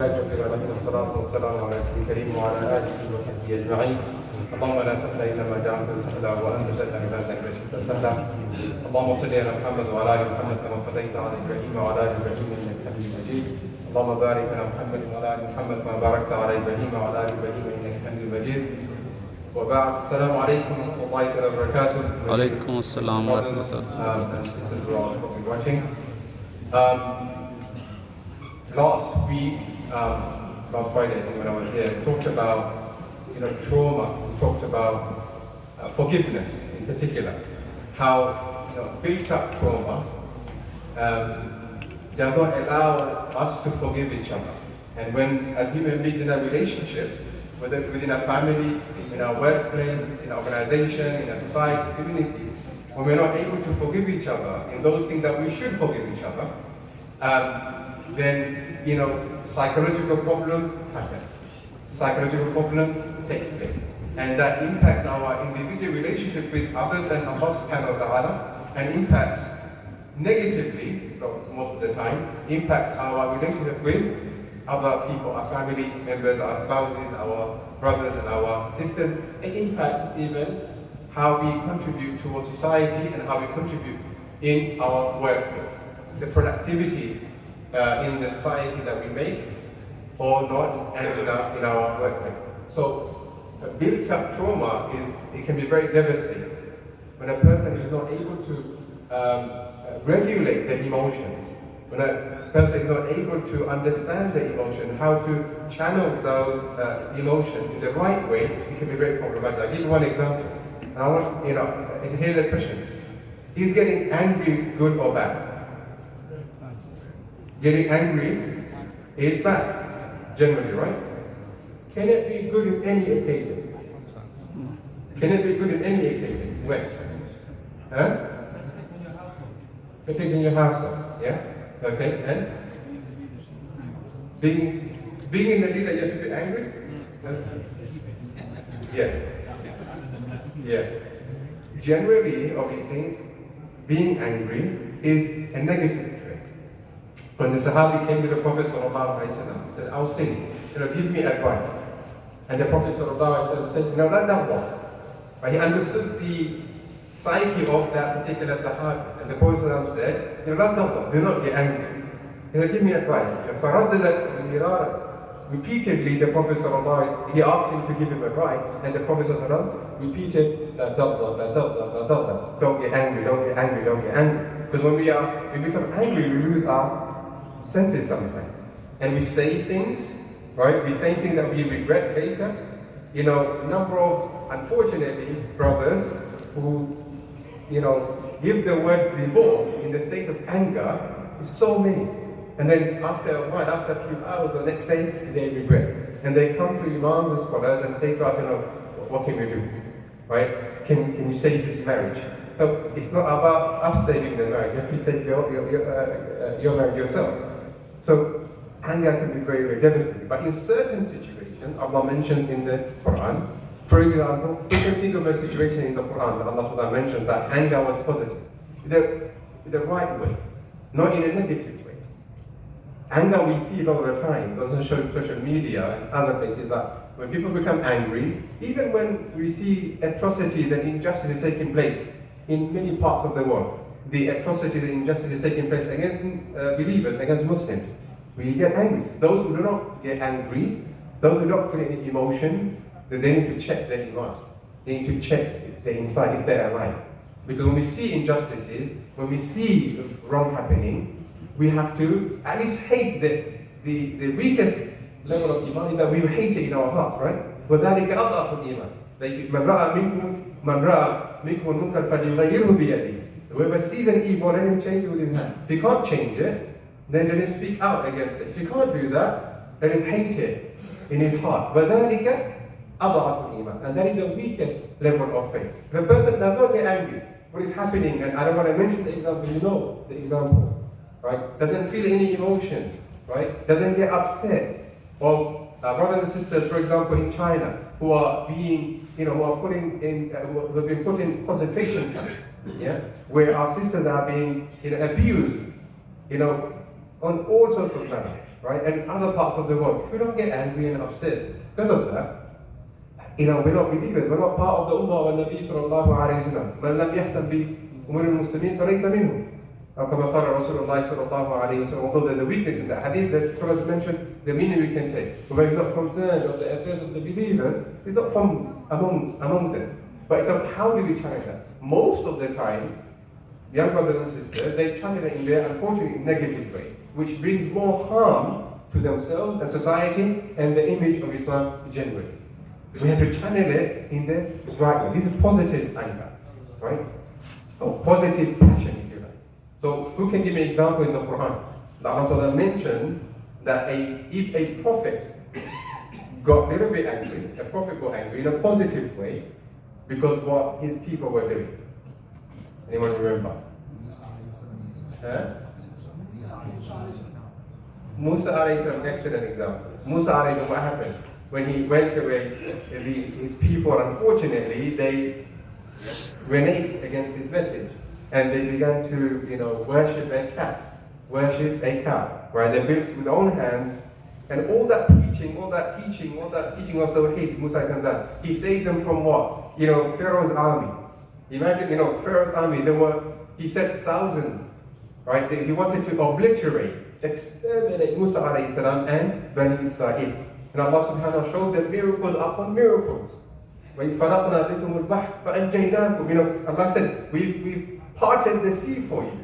والصلاة والسلام على رسول الكريم وعلى آله وصحبه أجمعين. اللهم لا سهل إلا ما جعلته سهلا وأنت تجعل عبادك الشتاء سهلا. اللهم صل على محمد وعلى آل محمد كما صليت على إبراهيم وعلى آل إبراهيم إنك حميد مجيد. اللهم بارك على محمد وعلى آل محمد كما باركت على إبراهيم وعلى آل إبراهيم إنك حميد مجيد. وبعد السلام عليكم ورحمة الله وبركاته. عليكم السلام ورحمة الله. And sisters who are watching. Last week, last Friday, I think when I was here, we talked about trauma. We talked about forgiveness in particular. How built-up trauma does not allow us to forgive each other. And when, as human beings in our relationships, whether within our family, in our workplace, in our organization, in our society, community, when we're not able to forgive each other in those things that we should forgive each other, then psychological problems happen. Psychological problems takes place, and that impacts our individual relationship with others and Allah subhanahu wa ta'ala, and impacts negatively, most of the time, impacts our relationship with other people, our family members, our spouses, our brothers and our sisters. It impacts even how we contribute towards society and how we contribute in our workplace. The productivity in the society that we make or not, and in our workplace. So built-up trauma it can be very devastating when a person is not able to regulate their emotions, when a person is not able to understand their emotion, how to channel those emotions in the right way. It can be very problematic. I'll give you one example, and I want to hear the question: is getting angry good or bad? Getting angry is bad, generally, right? Can it be good in any occasion? Can it be good in any occasion? When? Huh? If it's in your household, yeah? Okay, and? Being in the leader, you have to be angry? Yeah. Generally, obviously, being angry is a negative. When the Sahabi came to the Prophet ﷺ, said, I'll sing, give me advice. And the Prophet ﷺ said, no, that's not wrong. But he understood the psyche of that particular Sahabi. And the Prophet ﷺ said, that's not wrong, do not get angry. He said, give me advice. Repeatedly, the Prophet ﷺ, he asked him to give him advice, and the Prophet ﷺ repeated, don't get angry, don't get angry, don't get angry. Because when we become angry, we lose our senses sometimes, and we say things, right? We say things that we regret later. Number of, unfortunately, brothers who, give the word divorce in the state of anger is so many. And then after a while, after a few hours, the next day, they regret. And they come to imams and scholars and say to us, what can we do, right? Can you save this marriage? So it's not about us saving the marriage. You have to save your marriage yourself. So anger can be very, very devastating. But in certain situations, Allah mentioned in the Quran, for example, you can think of a situation in the Quran that Allah mentioned that anger was positive. The right way, not in a negative way. Anger we see it all the time on social media and other places, that when people become angry, even when we see atrocities and injustices taking place in many parts of the world, the atrocities and injustices taking place against believers, against Muslims, we get angry. Those who do not get angry, those who don't feel any emotion, they need to check their iman. They need to check their inside if they are right. Because when we see injustices, when we see wrong happening, we have to at least hate the weakest level of iman, that we hate it in our hearts, right? وَذَلِكَ أَضْعَفُ الْإِيمَانِ. مَنْ رَأَى مِنْكُمُ الْمُنكَرَ فَلْيُغَيِّرْهُ بِيَدِهِ. Whoever sees an evil, let him change it with his hand. If he can't change it, then let him speak out against it. If he can't do that, let him hate it in his heart. وَذَلِكَ أَضْعَفُ الْإِيمَانِ. And that is the weakest level of faith. If a person does not get angry, what is happening, and I don't want to mention the example, the example, right? Doesn't feel any emotion, right? Doesn't get upset. Or brothers and sisters, for example, in China, who are being, who have been put in concentration camps, where our sisters are being abused, on all sorts of matters. right? And other parts of the world, if we don't get angry and upset because of that, we're not believers, we're not part of the Ummah of Nabi sallallahu alayhi wa sallam. من لم يهتم بأمور المسلمين فليس منهم. أو كما قال رسول الله صلى الله عليه وسلم. Although there's a weakness in that hadith, the Prophet mentioned the meaning we can take. But he's not concerned of the affairs of the believer, he's not from among them. But so how do we challenge that? Most of the time, young brothers and sisters, they channel it in their unfortunately negative way, which brings more harm to themselves and society and the image of Islam generally. We have to channel it in the right way. This is positive anger, right? Or positive passion, if you like. So, who can give me an example in the Quran? Allah Ta'ala mentions that if a prophet got a little bit angry, a prophet got angry in a positive way because what his people were doing. Anyone remember? Musa alayhi salam, excellent example. Musa alayhi salam, what happened? When he went away, his people, unfortunately, they reneged against his message. And they began to, worship a cow, right? They built with their own hands. And all that teaching of the Tawheed, Musa salam, he saved them from what? Pharaoh's army. Imagine, Pharaoh's army, he said thousands, right? He wanted to obliterate, exterminate Musa alayhi salam and Bani Israel. And Allah subhanahu wa ta'ala showed them miracles upon miracles. Allah said, we parted the sea for you.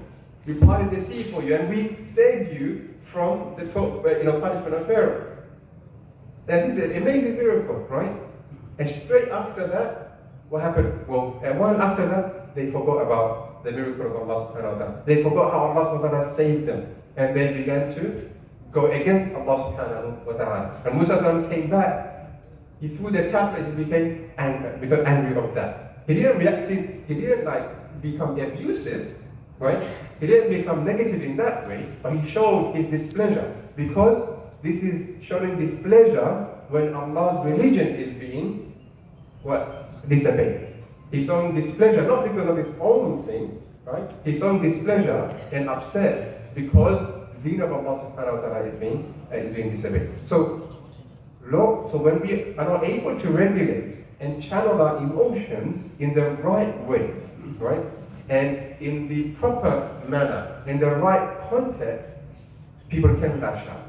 We parted the sea for you and we saved you from the punishment of Pharaoh. And this is an amazing miracle, right? And straight after that, what happened? Well, a while after that, they forgot about the miracle of Allah subhanahu wa ta'ala. They forgot how Allah subhanahu wa ta'ala saved them. And they began to go against Allah subhanahu wa ta'ala. And Musa came back. He threw the tablet and became angry of that. He didn't react, he didn't become abusive, right? He didn't become negative in that way, but he showed his displeasure. Because this is showing displeasure when Allah's religion is being disobeyed. He's showing displeasure not because of his own thing, right? He's showing displeasure and upset because the deen of Allah subhanahu wa ta'ala is being disobeyed. So when we are not able to regulate and channel our emotions in the right way, right? And in the proper manner, in the right context, people can lash out.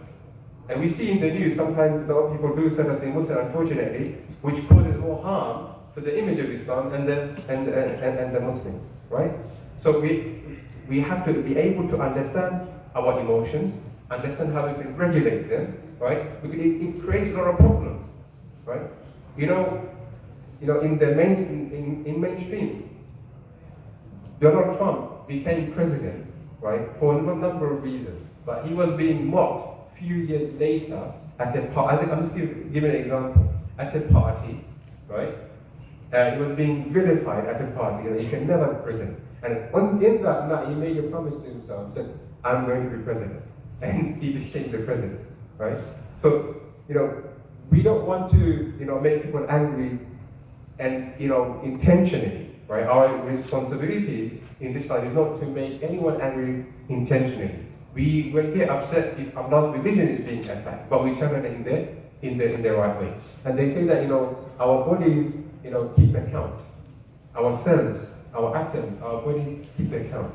And we see in the news sometimes a lot of people do certain things, unfortunately, which causes more harm to the image of Islam and the Muslim, right? So we have to be able to understand our emotions, understand how we can regulate them, right? Because it creates a lot of problems, right? In mainstream, Donald Trump became president, right, for a number of reasons. But he was being mocked a few years later at a party. I'm just giving an example. At a party, right? He was being vilified at a party. He can never be president. And in that night, he made a promise to himself, said, I'm going to be president. And he became the president, right? So, we don't want to, make people angry and, intentionally, right? Our responsibility in this life is not to make anyone angry intentionally. We will get upset if Allah's religion is being attacked, but we channel it in the right way. And they say that, our bodies, keep account. Our cells, our atoms, our body keep account.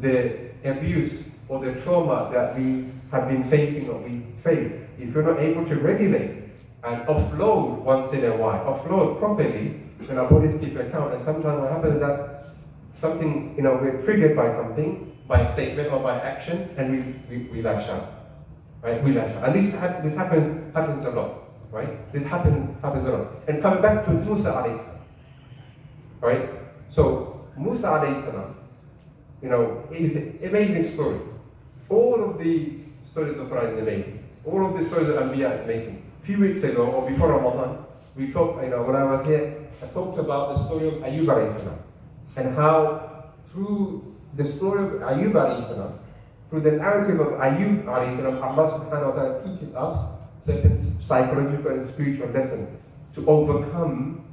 The abuse or the trauma that we have been facing or we face, if you're not able to regulate and offload once in a while, offload properly, then our bodies keep account. And sometimes what happens is that something, we're triggered by something, by a statement or by action, and we lash out, right? We lash out. And this happens a lot, right? This happens a lot. And coming back to Musa alayhi salam, right? So Musa alayhi salam, is an amazing story. All of the stories of the Quran is amazing. All of the stories of Anbiya is amazing. A few weeks ago, or before Ramadan, we talked, when I was here, I talked about the story of Ayyub alayhi salam, and how through the story of Ayyub alayhi salam, through the narrative of Ayyub alayhi salam, Allah subhanahu wa ta'ala teaches us certain psychological and spiritual lessons to overcome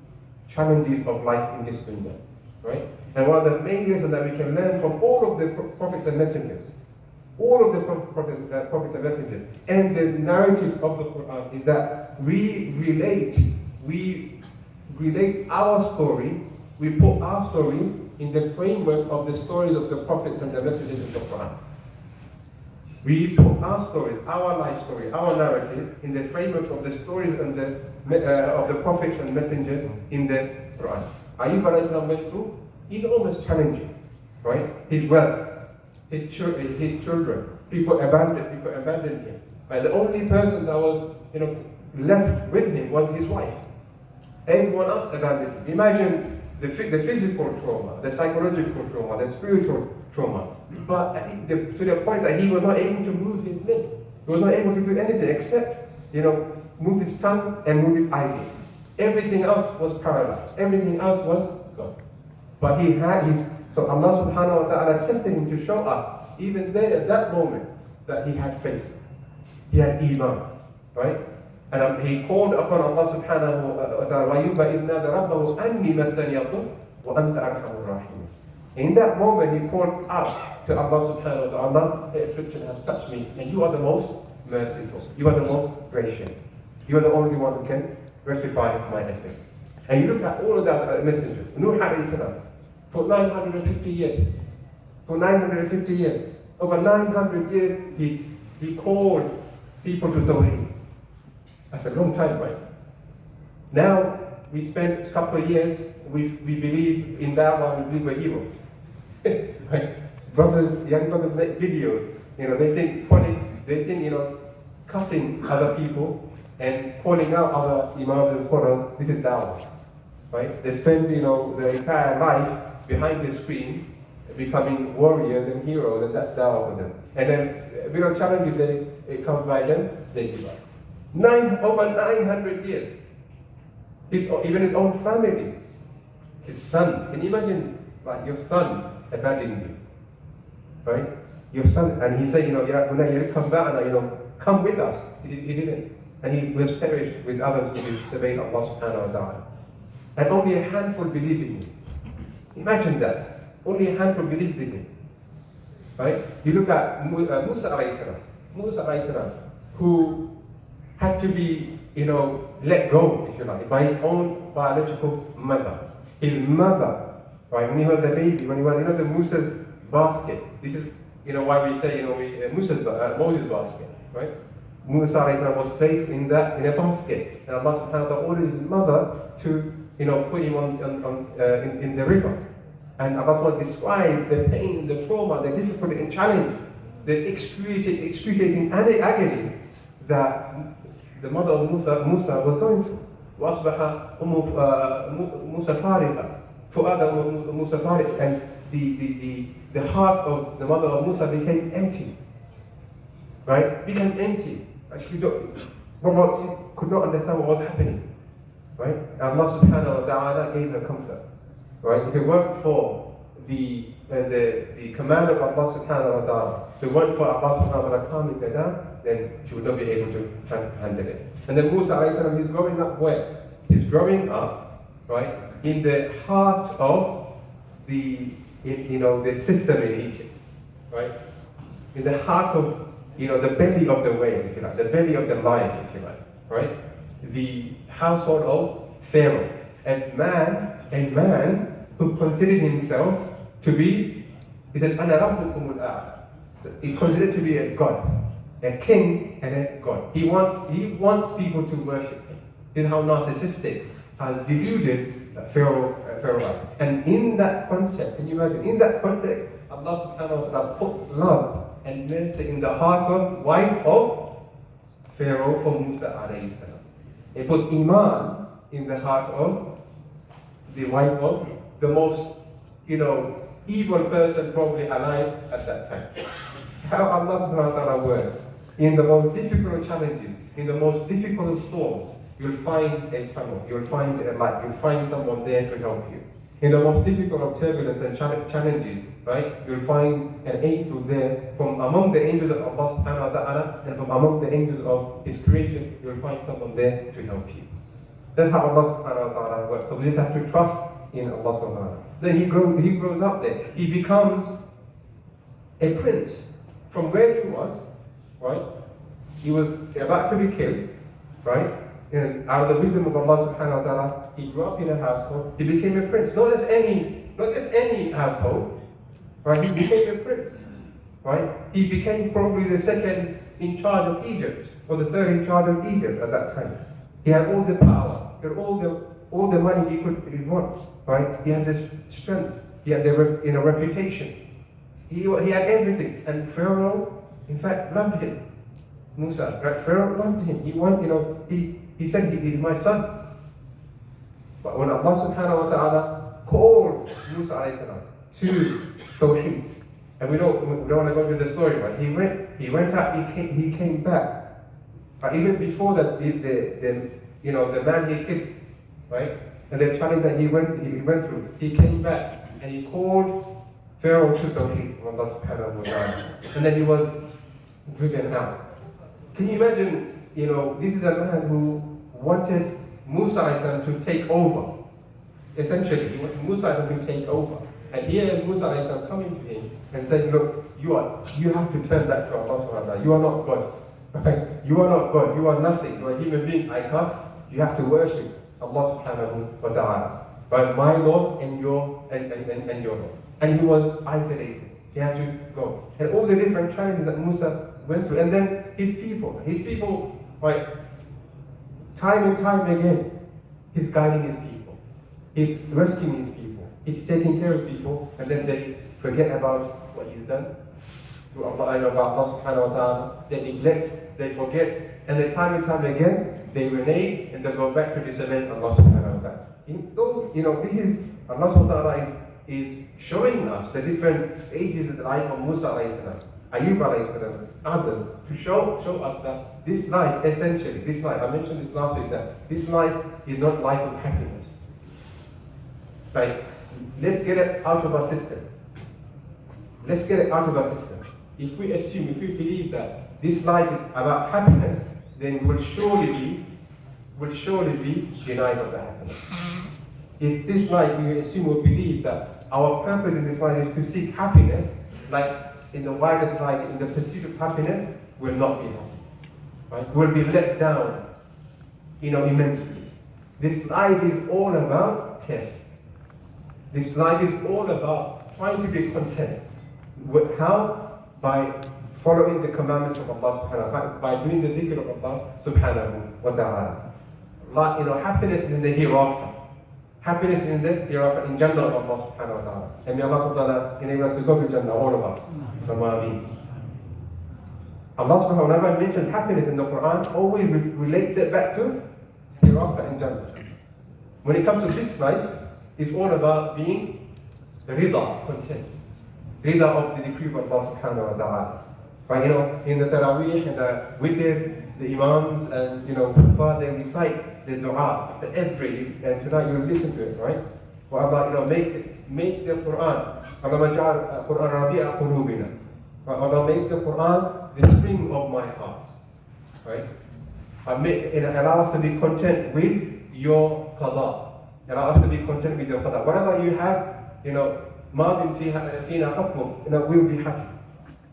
challenges of life in this dunya, right? And one of the main lessons that we can learn from all of the prophets and messengers all of the prophets and messengers. And the narrative of the Quran is that we relate our story, we put our story in the framework of the stories of the prophets and the messengers of the Quran. We put our stories, our life story, our narrative in the framework of the stories and of the prophets and messengers in the Quran. Ayyub alayhi salam went through enormous challenges, right? His wealth, his children, people abandoned him. Right? The only person that was, left with him was his wife. Everyone else abandoned him. Imagine the physical trauma, the psychological trauma, the spiritual trauma. But to the point that he was not able to move his limb. He was not able to do anything except, move his tongue and move his eyelid. Everything else was paralyzed. Everything else was gone. But he had so Allah subhanahu wa ta'ala tested him to show us, even there at that moment, that he had faith. He had iman, right? And he called upon Allah subhanahu wa ta'ala, وَيُبَّ إِذْ نَادَ رَبَّهُ أَنِّي مَسَّنِيَ الضُّرُّ وَأَنْتَ أَرْحَمُ الرَّاحِمِينَ. In that moment, he called out to Allah subhanahu wa ta'ala, the affliction has touched me, and you are the most merciful. You are the most gracious. You are the only one who can rectify my affliction. And you look at all of that messengers. Nuh alayhi salam, for 950 years. For 950 years. Over 900 years, he called people to Tawheed. That's a long time, right? Now, we spent a couple of years, we believe in Dawah, we believe we're heroes. Right? Young brothers make videos, they think cussing other people and calling out other imams and scholars, this is Dawah. Right? They spend, their entire life behind the screen, becoming warriors and heroes, and that's Dawah for them. And then, a bit of challenges, it comes by them, they give up. Over 900 years. Even his own family, his son. Can you imagine, like, your son abandoning you? Right? Your son, and he said, Ya bunayya come back, come with us. He didn't. And he was perished with others who disobeyed Allah subhanahu wa ta'ala. And only a handful believed in him. Imagine that. Only a handful believed in him. Right? You look at Musa alayhi salam. Musa alayhi salam, who had to be, let go, if you like, by his own biological mother. His mother, right, when he was a baby, when he was, the Musa's basket. This is, why we say, Moses' basket, right? Musa alayhi salam was placed in a basket, and Allah subhanahu wa ta'ala ordered his mother to, put him in the river. And Allah subhanahu wa ta'ala described the pain, the trauma, the difficulty and challenge, the excruciating agony that the mother of Musa was going through. وَأَصْبَحَ Musa فَارِغًا فُؤَادَ Musa فَارِغًا. And the heart of the mother of Musa became empty. Right? Became empty. Actually, could not understand what was happening. Right? And Allah subhanahu wa ta'ala gave her comfort. Right? If it weren't for the command of Allah subhanahu wa ta'ala, if it weren't for Allah subhanahu wa ta'ala calming her down, then she would not be able to handle it. And then Musa alayhi salam, he's growing up where? He's growing up, right, in the heart of the system in Egypt, right? In the heart of, the belly of the whale, if you like, the belly of the lion, if you like, right? The household of Pharaoh. A man who considered himself to be, he said, أَنَا رَبُّكُمُ الْأَعْلَى. He considered to be a god, a king and a god. He wants people to worship him. This is how narcissistic, how deluded Pharaoh was. And in that context, can you imagine? In that context, Allah subhanahu wa ta'ala puts love and mercy in the heart of wife of Pharaoh for Musa alayhi salam. It puts iman in the heart of the wife of the most, evil person probably alive at that time. How Allah subhanahu wa ta'ala works. In the most difficult challenges, in the most difficult storms, you'll find a tunnel, you'll find a light, you'll find someone there to help you. In the most difficult of turbulence and challenges, right, you'll find an angel there from among the angels of Allah subhanahu wa ta'ala, and from among the angels of His creation, you'll find someone there to help you. That's how Allah subhanahu wa ta'ala works. So we just have to trust in Allah subhanahu wa ta'ala. Then he grows up there. He becomes a prince. from where he was, right? He was about to be killed, right? And out of the wisdom of Allah subhanahu wa ta'ala, he grew up in a household, he became a prince. Not just any household, right? He became a prince, right? He became probably the second in charge of Egypt, or the third in charge of Egypt at that time. He had all the power, he had all the money he could want, right? He had the strength, he had the reputation. He had everything, and Pharaoh, in fact, loved him. Musa, right? Pharaoh loved him. He said, he's my son. But when Allah subhanahu wa ta'ala called Musa alayhi salam to Tawheed, and we don't want to go into the story, right? He went out, he came back. But even before that, the man he killed, right? And the challenge that he went through, he came back and he called Pharaoh to Tawheed from Allah subhanahu wa ta'ala. And then he was driven out. Can you imagine, this is a man who wanted Musa alayhi salam to take over. Essentially, he wanted Musa alayhi salam to take over. And here is Musa alayhi salam coming to him and saying, look, you have to turn back to Allah subhanahu wa ta'ala. You are not God. Right? You are not God. You are nothing. You are a human being like us. You have to worship Allah subhanahu wa ta'ala. By my Lord and your Lord. And he was isolated. He had to go. And all the different challenges that Musa went through. And then his people, right, time and time again, he's guiding his people. He's rescuing his people. He's taking care of people. And then they forget about what he's done. Through Allah, about Allah subhanahu wa ta'ala. They neglect, they forget. And then time and time again, they renege and they go back to disobey Allah subhanahu wa ta'ala. This is, Allah subhanahu wa ta'ala is showing us the different stages of the life of Musa alayhi salam, Ayyub alayhi salam, Adam, to show us that this life, essentially, this life, I mentioned this last week, that this life is not life of happiness. Right? Let's get it out of our system. Let's get it out of our system. If we believe that this life is about happiness, then we'll surely be denied of the happiness. If this life, we assume or believe that our purpose in this life is to seek happiness, like in the wider society, in the pursuit of happiness, we'll not be happy. Right? We'll be let down, immensely. This life is all about test. This life is all about trying to be content. How? By following the commandments of Allah subhanahu wa ta'ala, by doing the dhikr of Allah subhanahu wa ta'ala. Happiness is in the hereafter. Happiness in the hereafter, in Jannah of Allah subhanahu wa ta'ala. And may Allah subhanahu wa ta'ala enable us to go to Jannah, all of us. Ameen. Allah subhanahu wa ta'ala mentioned happiness in the Quran, always relates it back to hereafter in Jannah. When it comes to this life, it's all about being rida, content. Rida of the decree of Allah subhanahu wa ta'ala. Right, in the Taraweeh and the Witr, the Imams and Kuffar, they recite the dua and tonight you'll listen to it, right? For Allah, make the Quran. Allah maj'al Quran rabi'a qulubina. Allah make the Quran the spring of my heart. Right? Allow us to be content with your qada. Allow us to be content with your qada. Whatever you have, ماضٍ فينا حكمك, we'll be happy.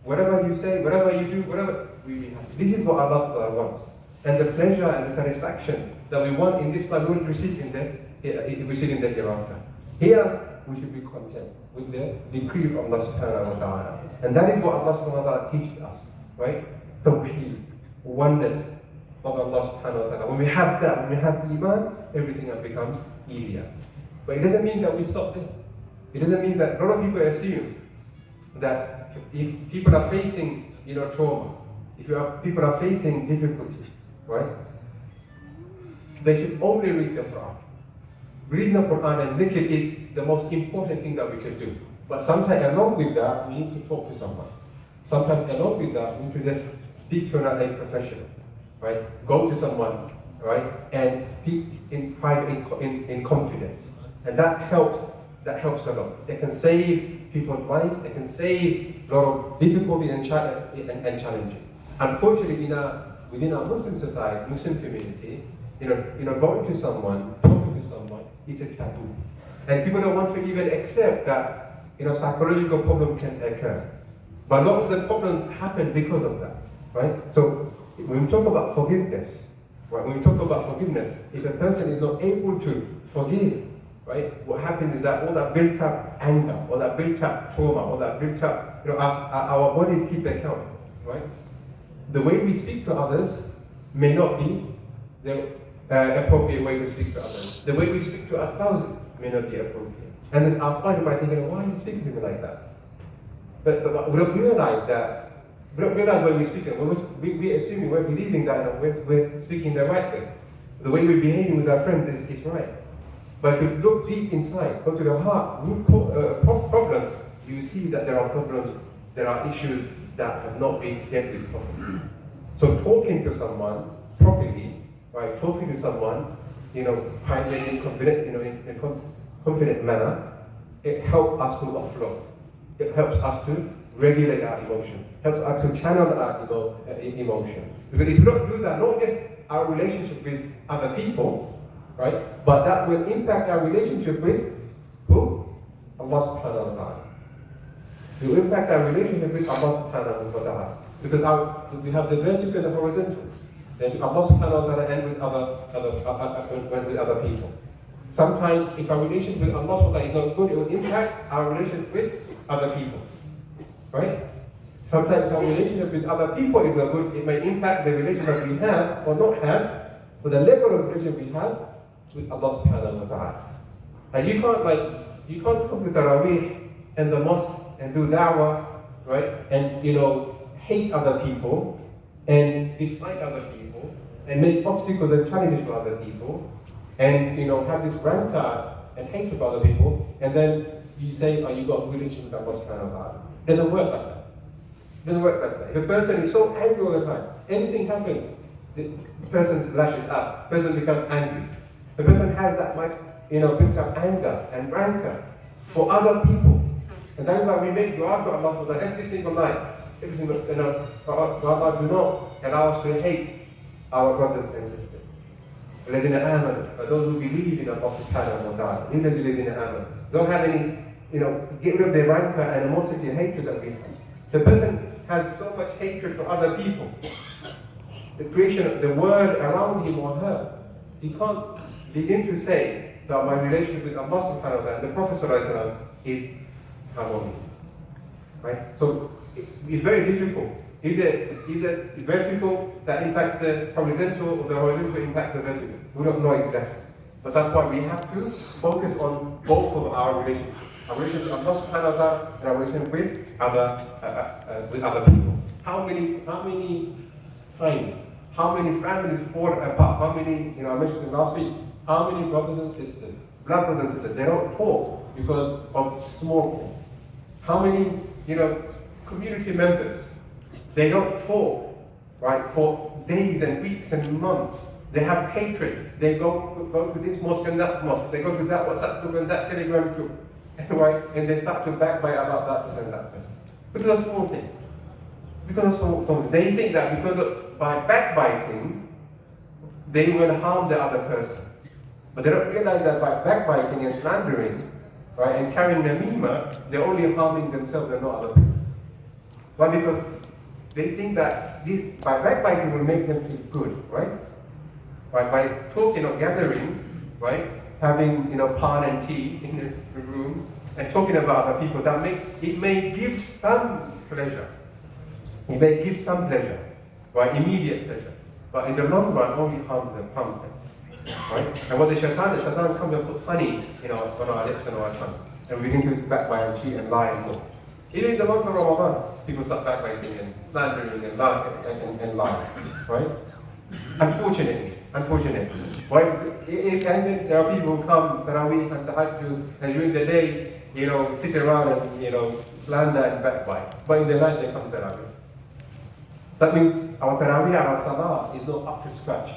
Whatever you say, whatever you do, we'll be happy. This is what Allah wants. And the pleasure and the satisfaction that we want in this life, we will receive in the hereafter. Here, we should be content with the decree of Allah subhanahu wa ta'ala. And that is what Allah subhanahu wa ta'ala teaches us. Right? Tawheed, oneness of Allah subhanahu wa ta'ala. When we have that, when we have Iman, everything else becomes easier. But it doesn't mean that we stop there. It doesn't mean that, a lot of people assume that if people are facing, trauma, if people are facing difficulties, right, they should only read the Quran. Reading the Quran and dhikr is the most important thing that we can do. But sometimes along with that, we need to talk to someone. Sometimes along with that, we need to just speak to another professional, right? Go to someone, right, and speak in private, in confidence, and that helps a lot. It can save people's lives. It can save a lot of difficulty and challenges. Unfortunately, within our Muslim society, Muslim community, going to someone, talking to someone, is a taboo, and people don't want to even accept that psychological problem can occur. But a lot of the problems happen because of that, right? So when we talk about forgiveness, right? When we talk about forgiveness, if a person is not able to forgive, right? What happens is that all that built up anger, all that built up trauma, all that built up, our bodies keep account, right? The way we speak to others may not be the appropriate way to speak to others. The way we speak to our spouses may not be appropriate. And this our spouse might think, why are you speaking to me like that? But we don't realize that. We don't realize when we speak. We're assuming, we're believing that we're speaking the right way. The way we're behaving with our friends is right. But if you look deep inside, go to the heart, root problem, you see that there are problems, there are issues that have not been dealt with properly. So talking to someone properly, right? Talking to someone, privately, confident, in a confident manner, it helps us to offload. It helps us to regulate our emotion. Helps us to channel our emotion. Because if you don't do that, not just our relationship with other people, right? But that will impact our relationship with who? Allah subhanahu wa ta'ala. It will impact our relationship with Allah subhanahu wa ta'ala. Because we have the vertical and the horizontal. Then Allah subhanahu wa ta'ala and with other people. Sometimes if our relationship with Allah subhanahu wa ta'ala is not good, it will impact our relationship with other people. Right? Sometimes if our relationship with other people is not good, it may impact the relationship we have or not have, or the level of relationship we have with Allah subhanahu wa ta'ala. And you can't come to Taraweeh and the mosque and do da'wah, right? And hate other people and dislike other people and make obstacles and challenges for other people and have this rancor and hatred for other people, and then you say, you got a relationship with Allah subhanahu wa ta'ala. It doesn't work like that. It doesn't work like that. If a person is so angry all the time, anything happens, the person lashes up, the person becomes angry. The person has that much, built up anger and rancor for other people. And that is why we make dua to Allah subhanahu wa ta'ala every single night. Every single, Allah do not allow us to hate our brothers and sisters. الَّذِينَ آمَنُوا, those who believe in Allah subhanahu wa ta'ala. إِنَّ الَّذِينَ آمَنُوا. Don't have any, get rid of their rancor, animosity, and hatred that we have. The person has so much hatred for other people. The creation of the world around him or her, he can't begin to say that my relationship with Allah subhanahu wa ta'ala and the Prophet sallallahu alaihi wasallam is harmonious. Right? So it's very difficult. Is it vertical that impacts the horizontal, or the horizontal impacts the vertical? We don't know exactly. But that's why we have to focus on both of our relationships. Our relationship with Allah subhanahu wa ta'ala and our relationship with other people. How many times, how many families fall apart? How many, I mentioned it last week, how many brothers and sisters, blood brothers and sisters, they don't talk because of small things. How many, community members, they don't talk, right, for days and weeks and months. They have hatred. They go to this mosque and that mosque. They go to that WhatsApp group and that Telegram group. Right? And they start to backbite about that person and that person. Because of small things. Because of small things. They think that by backbiting, they will harm the other person. But they don't realize that by backbiting and slandering, right, and carrying namima, they're only harming themselves and not other people. Why? Because they think that by backbiting will make them feel good, right? By talking or gathering, right, having pan and tea in the room and talking about other people, it may give some pleasure. It may give some pleasure, right, immediate pleasure. But in the long run, only harms them. Right? And what the shaitan comes and puts honey on our lips and our tongues, and we begin to backbite and cheat and lie and talk. Even in the month of Ramadan, people start backbiting and slandering and lying, right? Unfortunately, right? And then there are people who come Taraweeh and Tahajjud, and during the day, sit around and slander and backbite. But in the night they come Taraweeh. That means our Taraweeh, our Salah is not up to scratch.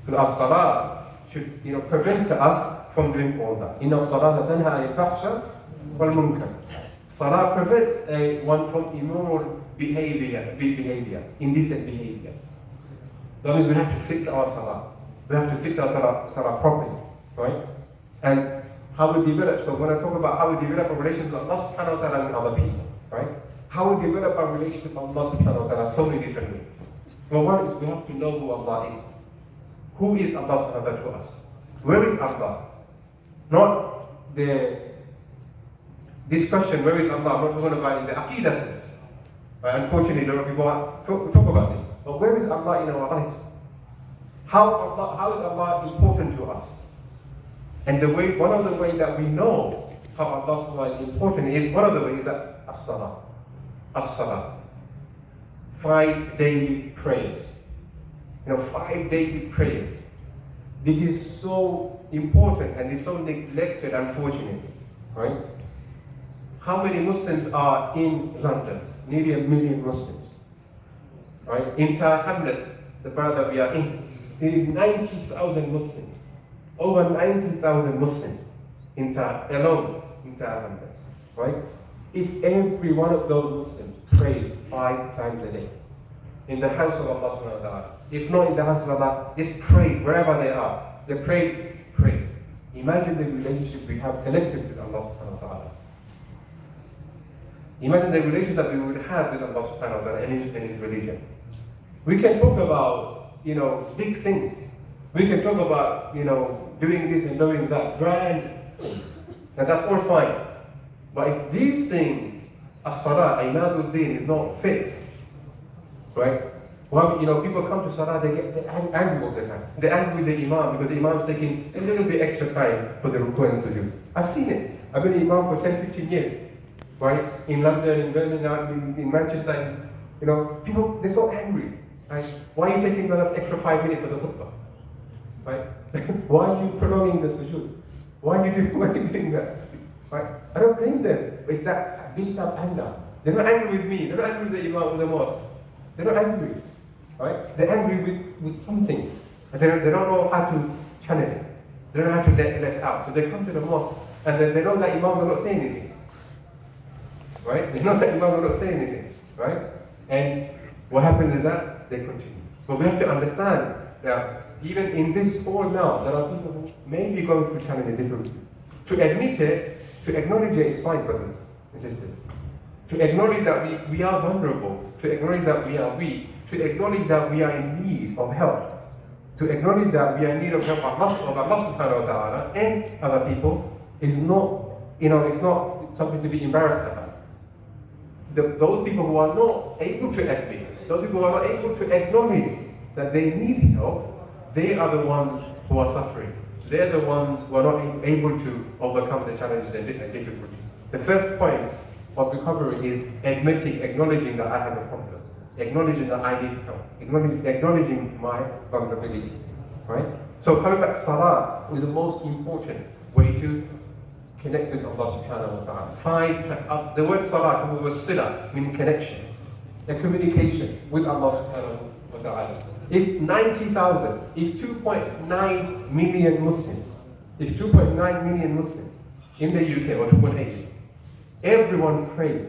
Because our Salah should prevent us from doing all that. Inna as-salata tanha 'anil fahsha wal munkar. Salah prevents one from immoral behavior, indecent behavior. That means we have to fix our Salah. We have to fix our Salah properly, right? And how we develop. So when I talk about how we develop a relationship with Allah subhanahu wa ta'ala and other people, right? How we develop our relationship with Allah subhanahu wa ta'ala so many different ways. Well, one is we have to know who Allah is. Who is Allah subhanahu wa ta'ala to us? Where is Allah? Not this question, where is Allah? I'm not talking about in the Aqidah sense. Right? Unfortunately, a lot of people talk about it. But where is Allah in our lives? How is Allah important to us? And one of the ways that we know how Allah is important is, one of the ways that as-salah. As-salah. 5 daily prayers. 5 daily prayers. This is so important and it's so neglected, unfortunately. Right? How many Muslims are in London? Nearly 1 million Muslims. Right? Entire hamlets, the borough that we are in, nearly 90,000 Muslims. Over 90,000 Muslims alone entire hamlets. Right? If every one of those Muslims prayed 5 times a day in the house of Allah subhanahu wa ta'ala, if not in the house of Allah, just pray wherever they are. They pray. Imagine the relationship we have connected with Allah subhanahu wa ta'ala. Imagine the relationship that we would have with Allah subhanahu wa ta'ala and His religion. We can talk about, big things. We can talk about, doing this and doing that, grand things. And that's all fine. But if these things, as-salah, imaduddin, is not fixed, right? Well, people come to salah, they're angry all the time. They're angry with the imam because the imam is taking a little bit extra time for the ruku and sujood. I've seen it. I've been an imam for 10, 15 years. Right? In London, in Birmingham, in Manchester, people, they're so angry. Right? Why are you taking another extra 5 minutes for the khutbah? Right? Why are you prolonging the sujood? Why are you doing that? Right? I don't blame them. It's that built up anger. They're not angry with me. They're not angry with the imam of the mosque. They're not angry. Right? They're angry with something. And they don't know how to channel it. They don't know how to let it out. So they come to the mosque and then they know that imam will not say anything. Right? They know that imam will not say anything. Right? And what happens is that they continue. But we have to understand that even in this hall now, there are people who may be going through challenges differently. To admit it, to acknowledge it is fine, brothers and sisters. To acknowledge that we are vulnerable, to acknowledge that we are weak, to acknowledge that we are in need of help, to acknowledge that we are in need of help of Allah subhanahu wa ta'ala and other people is not, it's not something to be embarrassed about. Those people who are not able to admit, those people who are not able to acknowledge that they need help, they are the ones who are suffering. They're the ones who are not able to overcome the challenges and difficulties. The first point of recovery is acknowledging that I have a problem, acknowledging that I need help, acknowledging my vulnerability. Right? So coming back, salah is the most important way to connect with Allah subhanahu wa ta'ala. The word salah comes with sila, meaning connection, a communication with Allah subhanahu wa ta'ala. If 90,000, if 2.9 million Muslims, in the UK, or 2.8, everyone prayed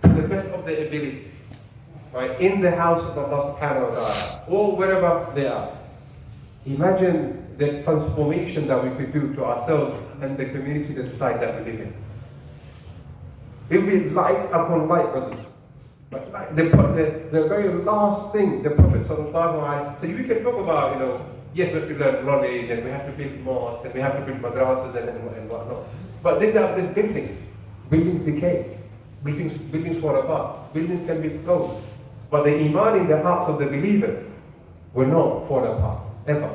to the best of their ability, right, in the house of Allah subhanahu wa ta'ala, or wherever they are. Imagine the transformation that we could do to ourselves and the community, the society that we live in. It will be light upon light, brothers. But like the very last thing the Prophet sallallahu alaihi wasallam said, we can talk about, yes, we have to learn knowledge and we have to build mosques and we have to build madrasas and whatnot. But then there are these buildings. Buildings decay. Buildings fall apart. Buildings can be closed. But the iman in the hearts of the believers will not fall apart, ever.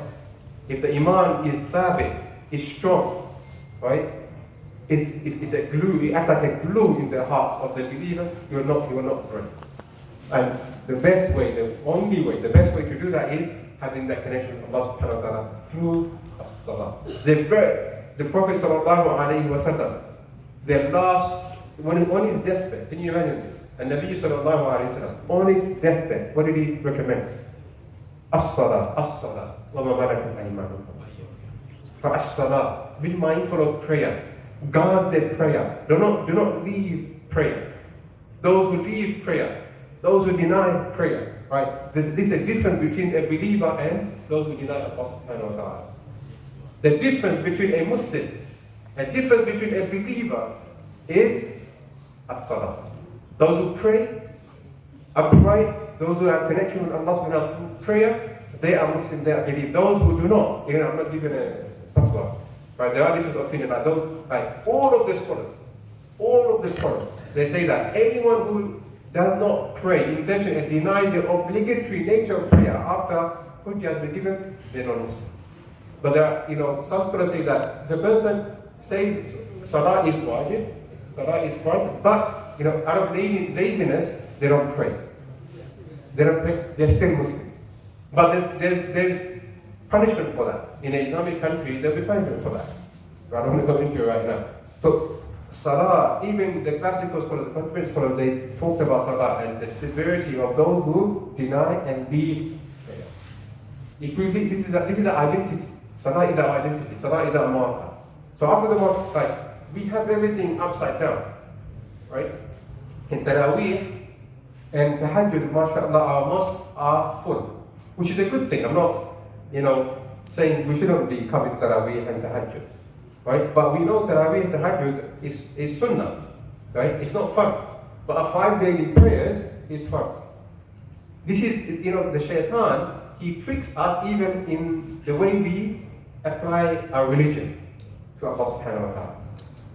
If the iman is thabit, is strong, right? It's a glue, it acts like a glue in the heart of the believer, you will not break. And the best way to do that is having that connection with Allah subhanahu wa ta'ala through as-salah. The Prophet sallallahu alayhi wa sallam, on his deathbed, can you imagine this? And Nabi sallallahu alayhi wa sallam, on his deathbed, what did he recommend? As-salah, wa ma malakat aymanukum. For as-salah, be mindful of prayer. Guard their prayer. Do not leave prayer. Those who leave prayer, those who deny prayer, right? This is the difference between a believer and those who deny Allah subhanahu wa ta'ala. The difference between a Muslim, the difference between a believer is as-salah. Those who pray upright, those who have connection with Allah subhanahu wa ta'ala through prayer, they are Muslim, they are believe. Those who do not, again, I'm not giving a fatwa, right? There are different opinions, like those, like all of the scholars, they say that anyone who does not pray intentionally and deny the obligatory nature of prayer after Hujjah has been given, they're not Muslim. But there are, some scholars say that the person says salah is wajib, salah is fard, but out of laziness, they don't pray. They don't pray, they're still Muslim. But there's punishment for that. In an Islamic country, there'll be punishment for that. I don't want to go into it right now. So, salah, even the classical scholars, the contemporary scholars, they talked about salah and the severity of those who deny and leave prayer. If we think this is the identity. Salah is our identity. Salah is our marker. So after the marker, we have everything upside down, right? In Taraweeh and Tahajjud, mashallah, our mosques are full, which is a good thing. I'm not, saying we shouldn't be coming to Taraweeh and Tahajjud, right? But we know Taraweeh and Tahajjud is Sunnah, right? It's not fard. But our 5 daily prayers is fard. This is, the shaitan, he tricks us even in the way we apply our religion to Allah subhanahu wa ta'ala.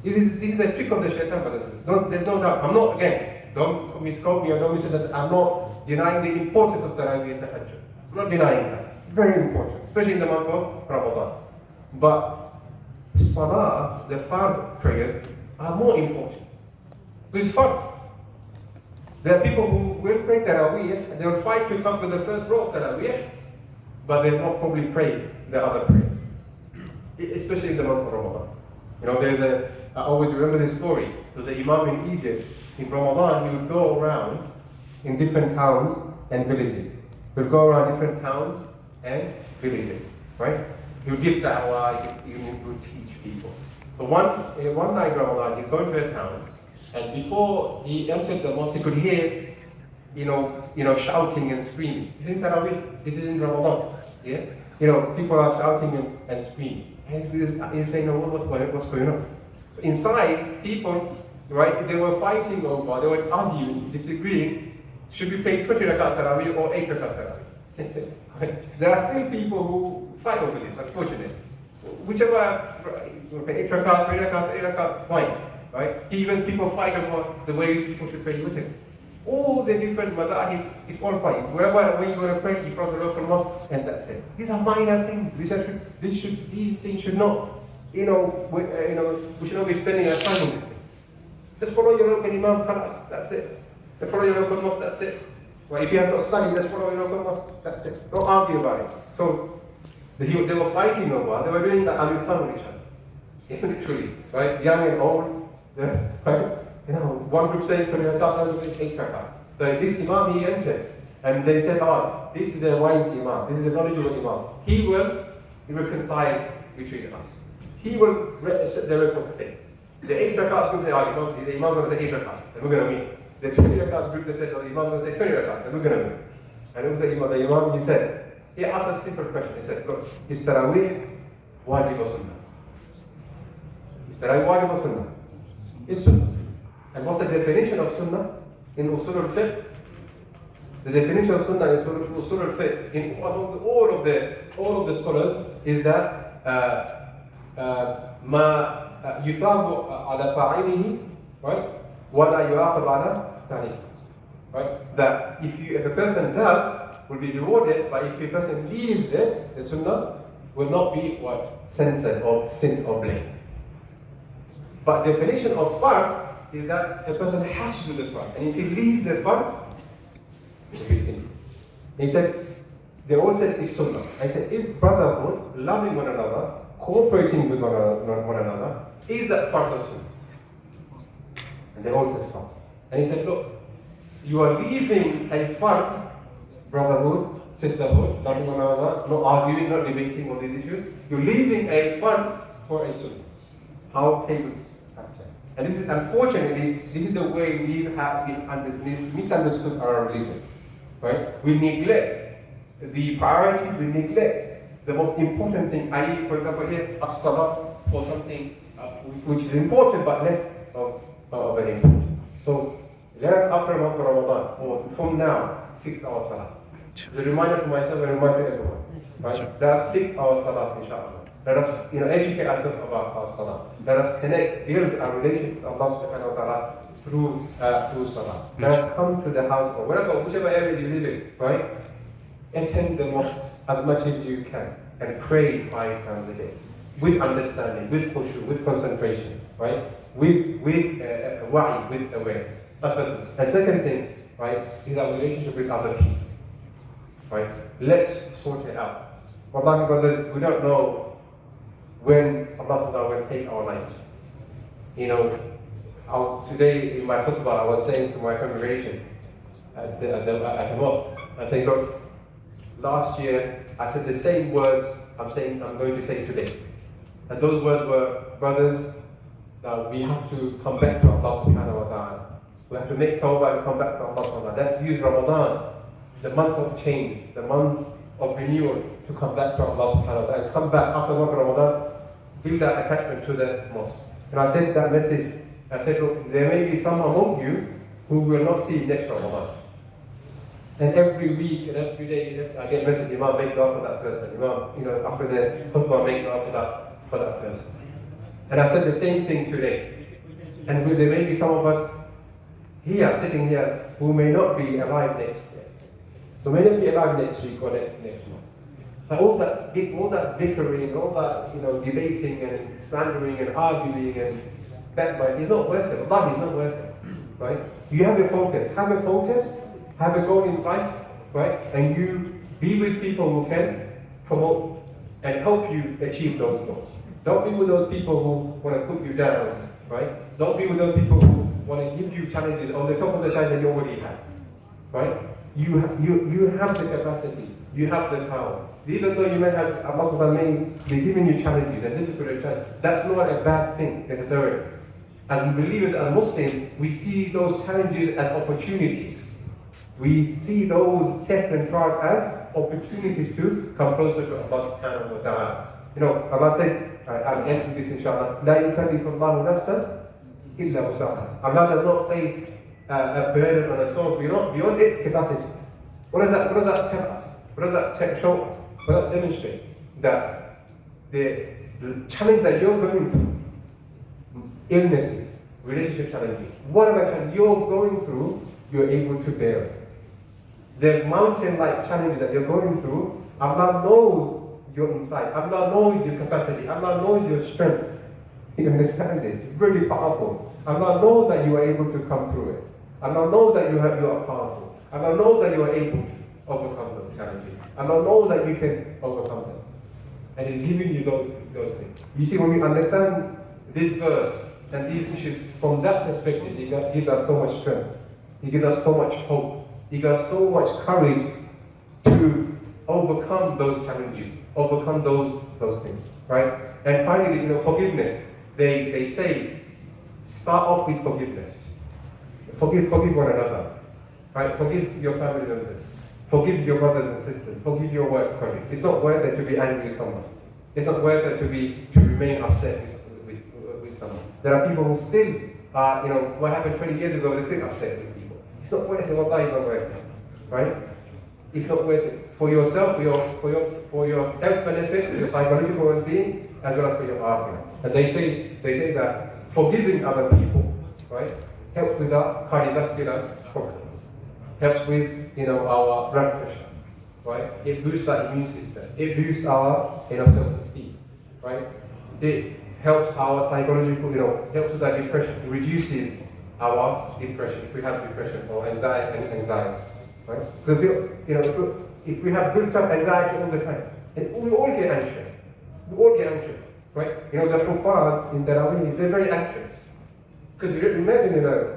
This is a trick of the shaitan, but there's no doubt. I'm not, again, don't misquote me or don't misunderstand. I'm not denying the importance of Taraweeh and Tahajjud. I'm not denying that. Very important, especially in the month of Ramadan. But Salah, the fard prayers, are more important. Because fard. There are people who will pray Taraweeh and they will fight to come to the first row of Taraweeh, but they will not probably pray the other prayer. Especially in the month of Ramadan. I always remember this story. There's an Imam in Egypt. In Ramadan, he would go around in different towns and villages. He would go around different towns and villages, right? He would give da'wah, he would teach people. So one night in Ramadan, he's going to a town, and before he entered the mosque, he could hear, shouting and screaming. This is in Taraweeh, this is in Ramadan, yeah? People are shouting and screaming. He's saying, what's going on? Inside, people, right, they were fighting over, they were arguing, disagreeing, should we pay 20 rakat Taraweeh or 8 rakat Taraweeh? There are still people who fight over this, unfortunately. Whichever, you pay 8 rakat, 3 rakat, 8 rakat, fine, right? Even people fight over the way people should pray with him. All the different madahib is all fine. Wherever you want to pray, you from the local mosque, and that's it. These are minor things. These things should not, we should not be spending our time on this thing. Just follow your local imam, that's it. Just follow your local mosque, that's it. Well, if you have not studied, just follow your local mosque, that's it. Don't argue about it. So, they were fighting over, they were doing that al-Islam with each other. Literally, right? Young and old, right? One group saying 20 rakat, another group 8 rakat. So this Imam, he entered, and they said, this is a wise Imam, this is a knowledgeable Imam. He will reconcile between us. He will set the record straight. The 8 rakats group, the Imam will say 8 rakats, and we're going to meet. The 20 rakats group, they said, the Imam will say 20 rakats, and we're going to meet. And it was the Imam, he said, he asked a simple question. He said, look, is Taraweeh wajib or sunnah? Is Taraweeh wajib or sunnah? It's sunnah. And what's the definition of sunnah in usul al-fiqh? The definition of sunnah in usul al-fiqh in all of the scholars is that ما يثاب على فاعله, right? ولا يعاقب على تاركه, right? That if a person does, will be rewarded, but if a person leaves it, the sunnah will not be censored or sin or blame. But definition of fard is that a person has to do the fard, and if he leaves the fard, it will be sin. He said, they all said it's sunnah. I said, is brotherhood, loving one another, cooperating with one another, is that fard or sunnah? And they all said fard. And he said, look, you are leaving a fard, brotherhood, sisterhood, loving one another, not arguing, not debating on these issues. You're leaving a fard for a sunnah. How table. And this is, unfortunately, this is the way we have been misunderstood our religion, right? We neglect the priority, we neglect the most important thing, i.e., for example, here, as-salah, for something which is important but less of very important. So, Let us after a month of Ramadan, or from now, fix our salah. It's a reminder for myself and a reminder to everyone. Right? Let us fix our salah, inshallah. Let us educate ourselves about our salah. Let us build our relationship with Allah subhanahu wa ta'ala through salah. Let us come to the house or whichever area you live in, right? Attend the mosques as much as you can and pray 5 times a day. With understanding, with khushu, with concentration, right? With wa'i, with awareness. That's first thing. And second thing, right, is our relationship with other people. Right? Let's sort it out. Wallahi brothers, we don't know when Allah subhanahu wa ta'ala will take our lives. You know, today in my khutbah I was saying to my congregation at the mosque, I said, look, last year I said the same words I'm going to say today. And those words were, brothers, we have to come back to Allah subhanahu wa ta'ala. We have to make tawbah and come back to Allah subhanahu wa ta'ala. Let's use Ramadan, the month of change, the month of renewal, to come back to Allah subhanahu wa ta'ala and come back after the month of Ramadan, build that attachment to the mosque. And I said that message, I said, look, there may be some among you who will not see next Ramadan. And every week and every day I get a message, Imam, make dua for that person. Imam, you know, after the khutbah, make dua for that person. And I said the same thing today. And there may be some of us here, sitting here, who may not be alive next year. Who may not be alive next week or next month. But all that bickering, all that, you know, debating and slandering and arguing and backbiting is not worth it. Allah is not worth it. Right? You have a focus. Have a goal in life, right? And you be with people who can promote and help you achieve those goals. Don't be with those people who want to put you down, right? Don't be with those people who want to give you challenges on the top of the challenge that you already have, right? You have the capacity, you have the power. Even though you may have, Allah may be giving you challenges and difficult challenges, that's not a bad thing necessarily. As believers, as Muslims, we see those challenges as opportunities. We see those tests and trials as opportunities to come closer to Allah subhanahu wa ta'ala. You know, Allah said, I'll end with this inshallah, لا يكلف الله نفسا إلا وسعها. Allah does not place a burden on a soul beyond its capacity. What does that tell us? What does that show us? What does that demonstrate? That the challenge that you're going through, illnesses, relationship challenges, whatever challenge you're going through, you're able to bear it. The mountain-like challenges that you're going through, Allah knows your insight, Allah knows your capacity, Allah knows your strength. You understand this? It's really powerful. Allah knows that you are able to come through it. Allah knows that you are powerful. Allah knows that you are able to overcome those challenges. Allah knows that you can overcome them. And He's giving you those things. You see, when we understand this verse and these issues from that perspective, He gives us so much strength. He gives us so much hope. He gives us so much courage to overcome those challenges, overcome those things, right? And finally, you know, forgiveness. They say, start off with forgiveness. Forgive one another, right? Forgive your family members. Forgive your brothers and sisters. Forgive your work colleagues. It's not worth it to be angry with someone. It's not worth it to remain upset with someone. There are people who still, you know, what happened 20 years ago, they're still upset with people. It's not worth it. Wallahi, it's not worth it, right? It's not worth it for yourself, for your health benefits, your psychological well-being, as well as for your akhirah. And they say that forgiving other people, right, helps with our cardiovascular problems, helps with, you know, our blood pressure, right? It boosts our immune system. It boosts our, you know, self-esteem, right? It helps our psychological, you know, helps with our depression. It reduces our depression if we have depression or anxiety, right? Because, you know, if we have built up anxiety all the time, and we all get anxious. We all get anxious, right? You know, the kuffar in Tarawih, they're very anxious. Because imagine, you know,